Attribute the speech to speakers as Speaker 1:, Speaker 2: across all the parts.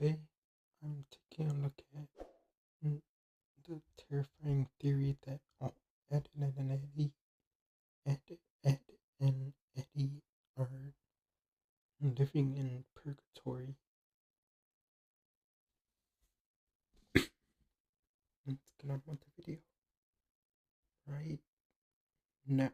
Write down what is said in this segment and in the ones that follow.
Speaker 1: Today, I'm taking a look at the terrifying theory that Ed and Eddie are living in purgatory. Let's get on with the video right now.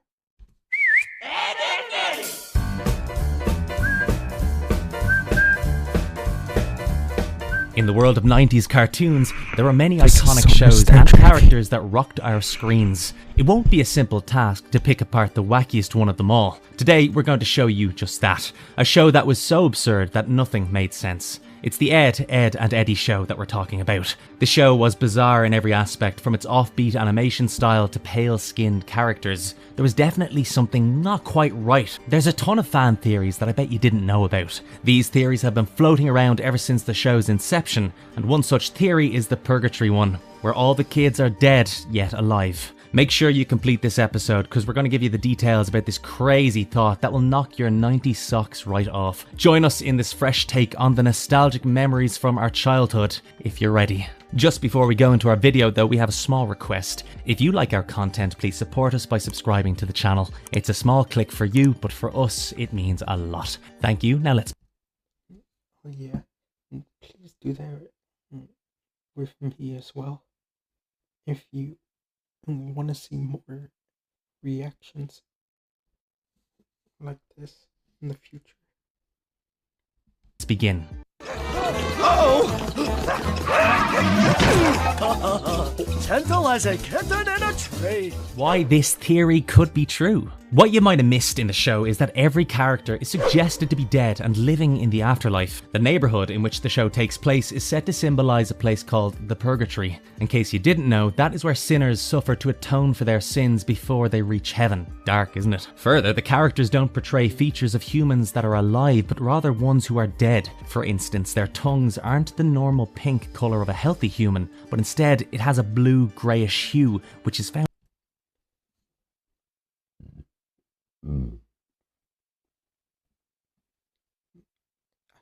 Speaker 2: In the world of 90s cartoons, there are many iconic shows and characters that rocked our screens. It won't be a simple task to pick apart the wackiest one of them all. Today, we're going to show you just that. A show that was so absurd that nothing made sense. It's the Ed, and Eddie show that we're talking about. The show was bizarre in every aspect, from its offbeat animation style to pale-skinned characters. There was definitely something not quite right. There's a ton of fan theories that I bet you didn't know about. These theories have been floating around ever since the show's inception, and one such theory is the Purgatory one, where all the kids are dead yet alive. Make sure you complete this episode because we're going to give you the details about this crazy thought that will knock your 90s socks right off. Join us in this fresh take on the nostalgic memories from our childhood, if you're ready. Just before we go into our video though, we have a small request. If you like our content, please support us by subscribing to the channel. It's a small click for you, but for us, it means a lot. Thank you. Now let's...
Speaker 1: Oh yeah, please do that with me as well. If you want to see more reactions like this in the future.
Speaker 2: Let's begin.
Speaker 3: Gentle as a kitten in a tree.
Speaker 2: Why this theory could be true. What you might have missed in the show is that every character is suggested to be dead and living in the afterlife. The neighbourhood in which the show takes place is said to symbolise a place called the Purgatory. In case you didn't know, that is where sinners suffer to atone for their sins before they reach heaven. Dark, isn't it? Further, the characters don't portray features of humans that are alive, but rather ones who are dead. For instance, their tongues aren't the normal pink colour of a healthy human, but instead it has a blue greyish hue, which is found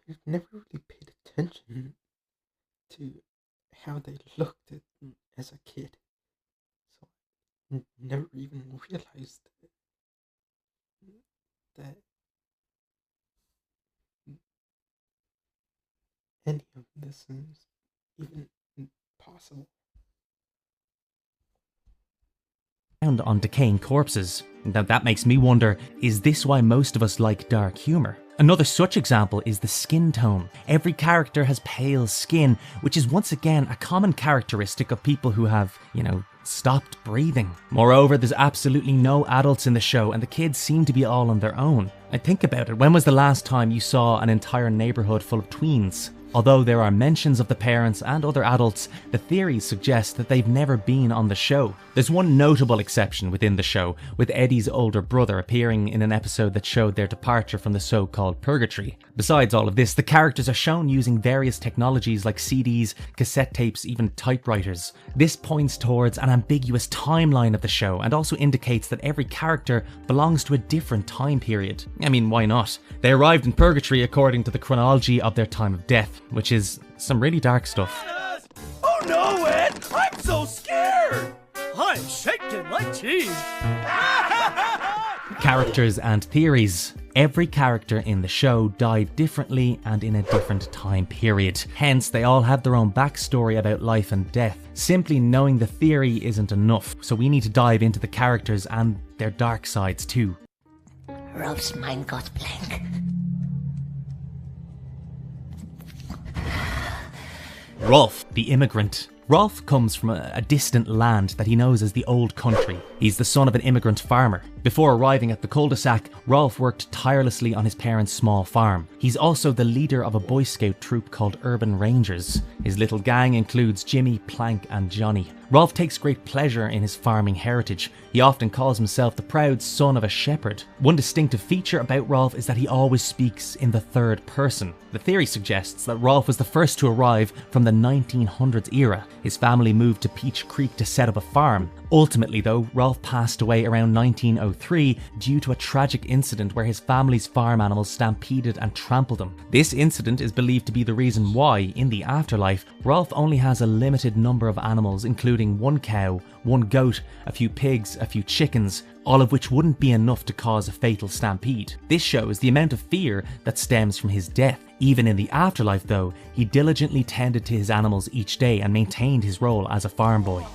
Speaker 1: I've never really paid attention to how they looked as a kid, so I never even realized that any of this is even possible.
Speaker 2: on decaying corpses. Now that makes me wonder, is this why most of us like dark humour? Another such example is the skin tone. Every character has pale skin, which is once again a common characteristic of people who have, stopped breathing. Moreover, there's absolutely no adults in the show and the kids seem to be all on their own. And think about it, when was the last time you saw an entire neighbourhood full of tweens? Although there are mentions of the parents and other adults, the theories suggest that they've never been on the show. There's one notable exception within the show, with Eddie's older brother appearing in an episode that showed their departure from the so-called Purgatory. Besides all of this, the characters are shown using various technologies like CDs, cassette tapes, even typewriters. This points towards an ambiguous timeline of the show and also indicates that every character belongs to a different time period. I mean, why not? They arrived in Purgatory according to the chronology of their time of death, which is some really dark stuff.
Speaker 3: Oh no, Ed! I'm so scared! I'm shaking like cheese.
Speaker 2: Characters and theories. Every character in the show died differently and in a different time period. Hence, they all have their own backstory about life and death. Simply knowing the theory isn't enough, so we need to dive into the characters and their dark sides too.
Speaker 4: Rolf's mind got blank.
Speaker 2: Rolf, the immigrant. Rolf comes from a distant land that he knows as the Old Country. He's the son of an immigrant farmer. Before arriving at the cul-de-sac, Rolf worked tirelessly on his parents' small farm. He's also the leader of a Boy Scout troop called Urban Rangers. His little gang includes Jimmy, Plank and Johnny. Rolf takes great pleasure in his farming heritage. He often calls himself the proud son of a shepherd. One distinctive feature about Rolf is that he always speaks in the third person. The theory suggests that Rolf was the first to arrive from the 1900s era. His family moved to Peach Creek to set up a farm. Ultimately though, Rolf Rolf passed away around 1903 due to a tragic incident where his family's farm animals stampeded and trampled him. This incident is believed to be the reason why, in the afterlife, Rolf only has a limited number of animals, including one cow, one goat, a few pigs, a few chickens, all of which wouldn't be enough to cause a fatal stampede. This shows the amount of fear that stems from his death. Even in the afterlife though, he diligently tended to his animals each day and maintained his role as a farm boy.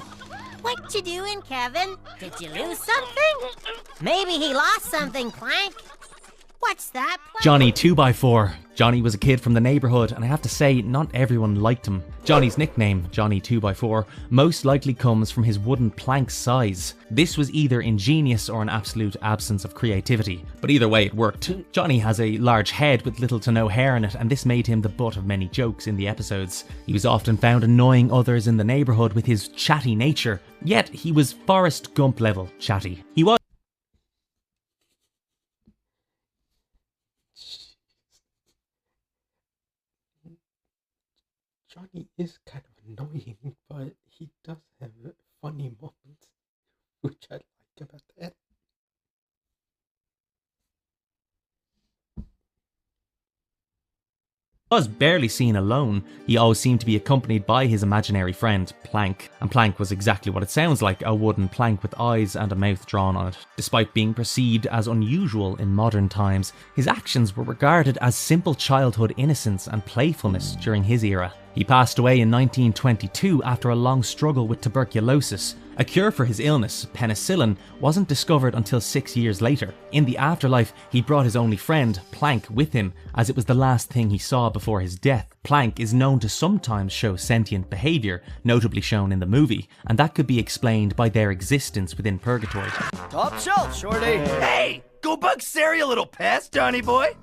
Speaker 4: What you doing, Kevin? Did you lose something? Maybe he lost something, Plank. What's that, Plank?
Speaker 2: Johnny 2x4. Johnny was a kid from the neighbourhood, and I have to say, not everyone liked him. Johnny's nickname, Johnny 2x4, most likely comes from his wooden plank size. This was either ingenious or an absolute absence of creativity, but either way it worked. Johnny has a large head with little to no hair in it, and this made him the butt of many jokes in the episodes. He was often found annoying others in the neighbourhood with his chatty nature, yet he was Forrest Gump level chatty. He was
Speaker 1: Johnny is kind of annoying, but he does have funny moments, which I like about that.
Speaker 2: was barely seen alone. He always seemed to be accompanied by his imaginary friend, Plank. And Plank was exactly what it sounds like, a wooden plank with eyes and a mouth drawn on it. Despite being perceived as unusual in modern times, his actions were regarded as simple childhood innocence and playfulness during his era. He passed away in 1922 after a long struggle with tuberculosis. A cure for his illness, penicillin, wasn't discovered until 6 years later. In the afterlife, he brought his only friend, Plank, with him, as it was the last thing he saw before his death. Plank is known to sometimes show sentient behaviour, notably shown in the movie, and that could be explained by their existence within Purgatory.
Speaker 3: Top shelf, Shorty. Hey, go bug Sari a little pest, Johnny boy.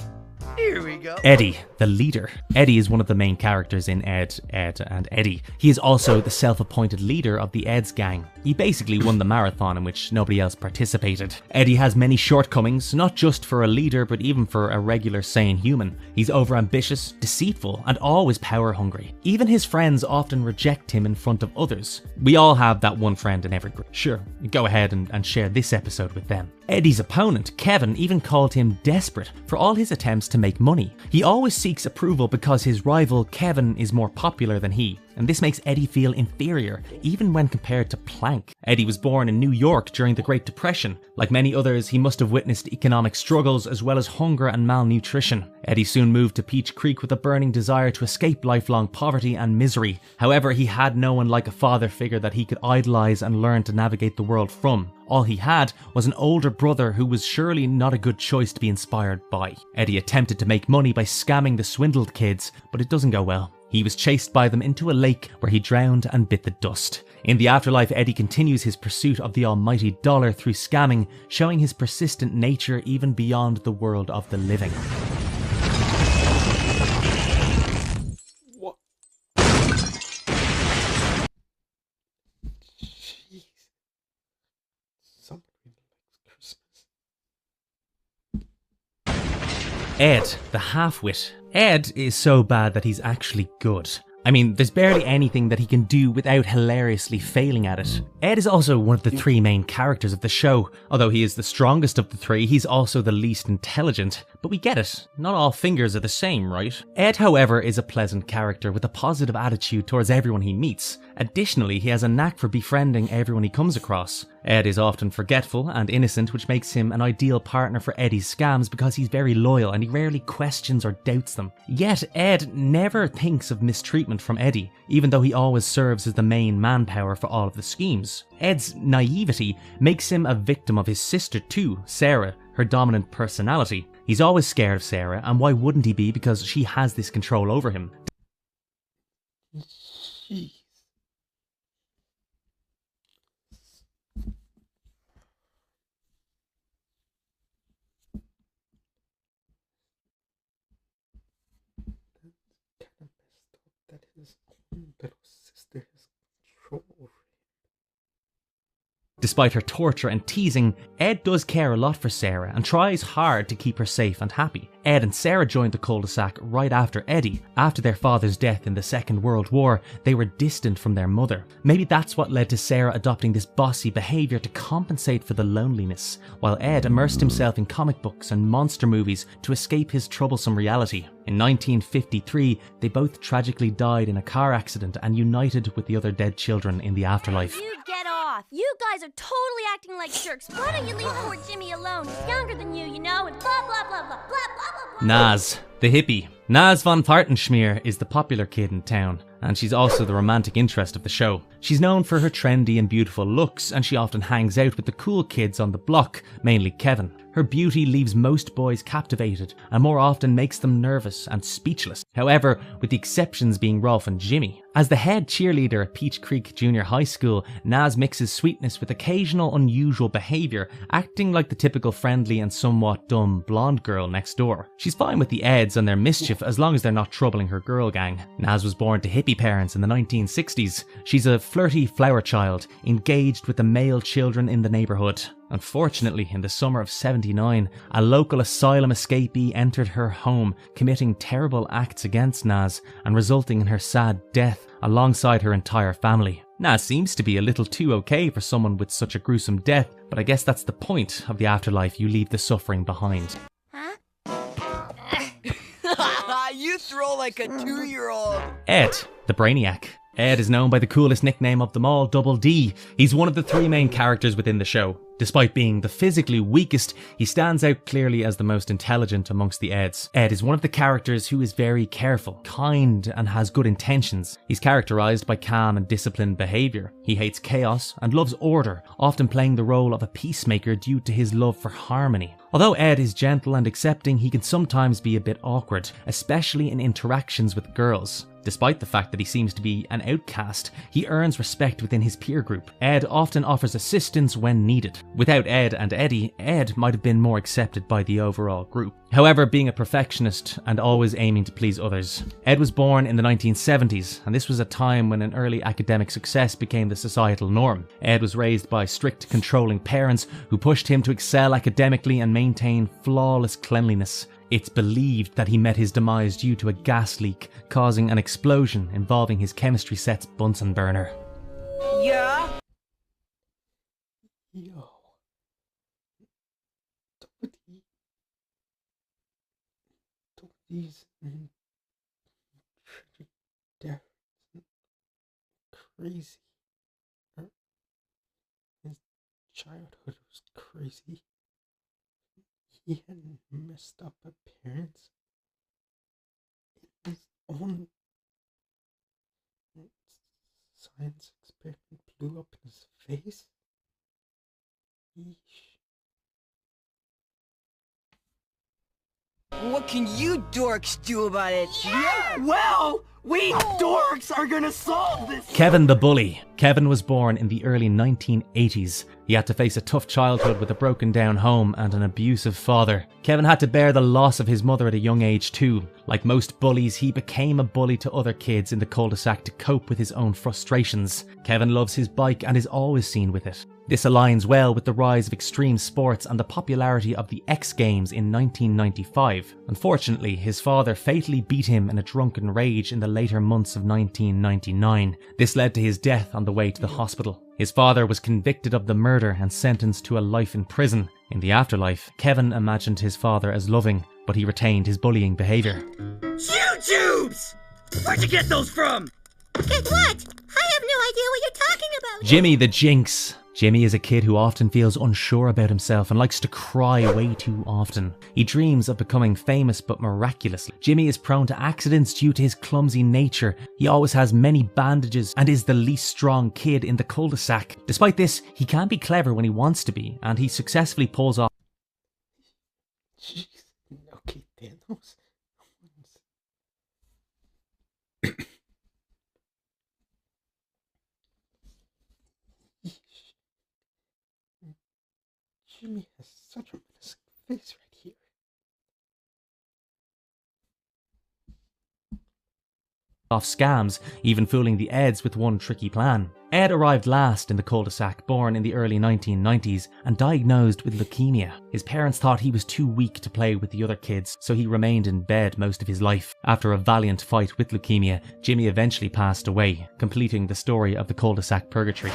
Speaker 3: Here we go.
Speaker 2: Eddie, the leader. Eddie is one of the main characters in Ed, and Eddie. He is also the self-appointed leader of the Ed's gang. He basically won the marathon in which nobody else participated. Eddie has many shortcomings, not just for a leader, but even for a regular sane human. He's overambitious, deceitful, and always power hungry. Even his friends often reject him in front of others. We all have that one friend in every group. Sure, go ahead and share this episode with them. Eddie's opponent, Kevin, even called him desperate for all his attempts to make money. He always seeks approval because his rival, Kevin, is more popular than he, and this makes Eddie feel inferior, even when compared to Plank. Eddie was born in New York during the Great Depression. Like many others, he must have witnessed economic struggles as well as hunger and malnutrition. Eddie soon moved to Peach Creek with a burning desire to escape lifelong poverty and misery. However, he had no one like a father figure that he could idolize and learn to navigate the world from. All he had was an older brother who was surely not a good choice to be inspired by. Eddie attempted to make money by scamming the swindled kids, but it doesn't go well. He was chased by them into a lake where he drowned and bit the dust. In the afterlife, Eddie continues his pursuit of the almighty dollar through scamming, showing his persistent nature even beyond the world of the living.
Speaker 1: What? Jeez. Someone really likes Christmas.
Speaker 2: Ed, the half-wit. Ed is so bad that he's actually good. I mean, there's barely anything that he can do without hilariously failing at it. Ed is also one of the three main characters of the show. Although he is the strongest of the three, he's also the least intelligent. But we get it, not all fingers are the same, right? Ed, however, is a pleasant character with a positive attitude towards everyone he meets. Additionally, he has a knack for befriending everyone he comes across. Ed is often forgetful and innocent, which makes him an ideal partner for Eddie's scams because he's very loyal and he rarely questions or doubts them. Yet Ed never thinks of mistreatment from Eddie, even though he always serves as the main manpower for all of the schemes. Ed's naivety makes him a victim of his sister too, Sarah, her dominant personality. He's always scared of Sarah, and why wouldn't he be, because she has this control over him.
Speaker 1: Jeez. That's kind of messed up that his own little sister has control over him.
Speaker 2: Despite her torture and teasing, Ed does care a lot for Sarah and tries hard to keep her safe and happy. Ed and Sarah joined the cul-de-sac right after Eddie. After their father's death in the Second World War, they were distant from their mother. Maybe that's what led to Sarah adopting this bossy behaviour to compensate for the loneliness, while Ed immersed himself in comic books and monster movies to escape his troublesome reality. In 1953, they both tragically died in a car accident and united with the other dead children in the afterlife.
Speaker 5: You get off! You guys are totally acting like jerks. Why don't you leave poor Jimmy alone? He's younger than you know, and blah blah blah blah blah blah blah.
Speaker 2: Naz, the hippie. Naz von Partenschmier is the popular kid in town, and she's also the romantic interest of the show. She's known for her trendy and beautiful looks, and she often hangs out with the cool kids on the block, mainly Kevin. Her beauty leaves most boys captivated, and more often makes them nervous and speechless. However, with the exceptions being Rolf and Jimmy. As the head cheerleader at Peach Creek Junior High School, Naz mixes sweetness with occasional unusual behaviour, acting like the typical friendly and somewhat dumb blonde girl next door. She's fine with the Eds and their mischief as long as they're not troubling her girl gang. Naz was born to hippie parents in the 1960s. She's a flirty flower child, engaged with the male children in the neighbourhood. Unfortunately, in the summer of '79, a local asylum escapee entered her home, committing terrible acts against Naz and resulting in her sad death alongside her entire family. Naz seems to be a little too okay for someone with such a gruesome death, but I guess that's the point of the afterlife, you leave the suffering behind.
Speaker 3: You throw like a 2-year-old.
Speaker 2: Ed, the Brainiac. Ed is known by the coolest nickname of them all, Double D. He's one of the 3 main characters within the show. Despite being the physically weakest, he stands out clearly as the most intelligent amongst the Eds. Ed is one of the characters who is very careful, kind, and has good intentions. He's characterised by calm and disciplined behaviour. He hates chaos and loves order, often playing the role of a peacemaker due to his love for harmony. Although Ed is gentle and accepting, he can sometimes be a bit awkward, especially in interactions with girls. Despite the fact that he seems to be an outcast, he earns respect within his peer group. Ed often offers assistance when needed. Without Ed and Eddie, Ed might have been more accepted by the overall group. However, being a perfectionist and always aiming to please others, Ed was born in the 1970s, and this was a time when an early academic success became the societal norm. Ed was raised by strict, controlling parents who pushed him to excel academically and maintain flawless cleanliness. It's believed that he met his demise due to a gas leak, causing an explosion involving his chemistry set's Bunsen burner.
Speaker 3: Yeah?
Speaker 1: Yo. These tragic deaths, crazy. His childhood was crazy. He had messed up appearance. His own science experiment blew up in his face. Yeesh.
Speaker 3: What can you dorks do about it? Yeah! Well, we dorks are gonna solve this!
Speaker 2: Kevin the Bully. Kevin was born in the early 1980s. He had to face a tough childhood with a broken down home and an abusive father. Kevin had to bear the loss of his mother at a young age too. Like most bullies, he became a bully to other kids in the cul-de-sac to cope with his own frustrations. Kevin loves his bike and is always seen with it. This aligns well with the rise of extreme sports and the popularity of the X Games in 1995. Unfortunately, his father fatally beat him in a drunken rage in the later months of 1999. This led to his death on the way to the hospital. His father was convicted of the murder and sentenced to a life in prison. In the afterlife, Kevin imagined his father as loving, but he retained his bullying behaviour.
Speaker 3: YouTubes! Where'd you get those from?
Speaker 4: Get what? I have no idea what you're talking about.
Speaker 2: Jimmy the Jinx. Jimmy is a kid who often feels unsure about himself and likes to cry way too often. He dreams of becoming famous, but miraculously, Jimmy is prone to accidents due to his clumsy nature. He always has many bandages and is the least strong kid in the cul-de-sac. Despite this, he can be clever when he wants to be, and he successfully pulls off.
Speaker 1: Jeez. Okay, Thanos. Jimmy has such a menacing face right here.
Speaker 2: Off scams, even fooling the Eds with one tricky plan. Ed arrived last in the cul-de-sac, born in the early 1990s and diagnosed with leukemia. His parents thought he was too weak to play with the other kids, so he remained in bed most of his life. After a valiant fight with leukemia, Jimmy eventually passed away, completing the story of the cul-de-sac Purgatory.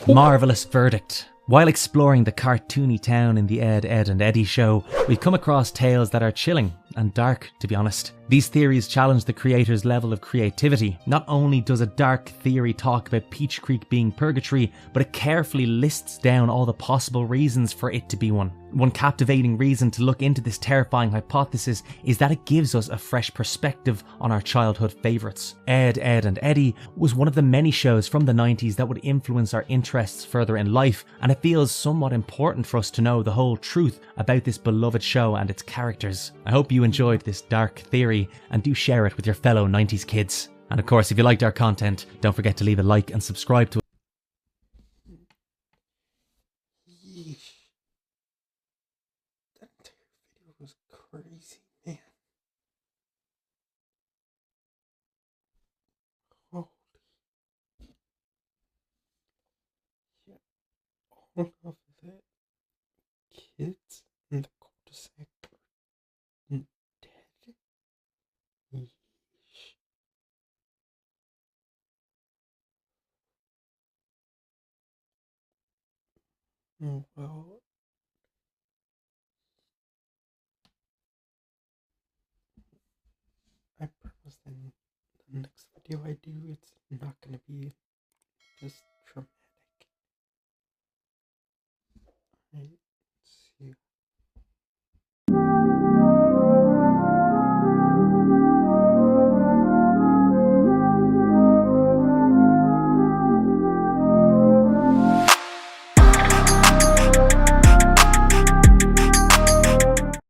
Speaker 2: Marvellous verdict. While exploring the cartoony town in the Ed, Edd and Eddy show, we've come across tales that are chilling and dark, to be honest. These theories challenge the creator's level of creativity. Not only does a dark theory talk about Peach Creek being purgatory, but it carefully lists down all the possible reasons for it to be one. One captivating reason to look into this terrifying hypothesis is that it gives us a fresh perspective on our childhood favourites. Ed, Edd and Eddy was one of the many shows from the 90s that would influence our interests further in life, and it feels somewhat important for us to know the whole truth about this beloved show and its characters. I hope you enjoyed this dark theory and do share it with your fellow 90s kids. And of course, if you liked our content, don't forget to leave a like and subscribe to
Speaker 1: Yeesh. That entire video was crazy, man. Holy. Yeah. All of the kids in the cul-de-sac were dead. Yeesh. Well, I promise in the next video I do, it's not gonna be just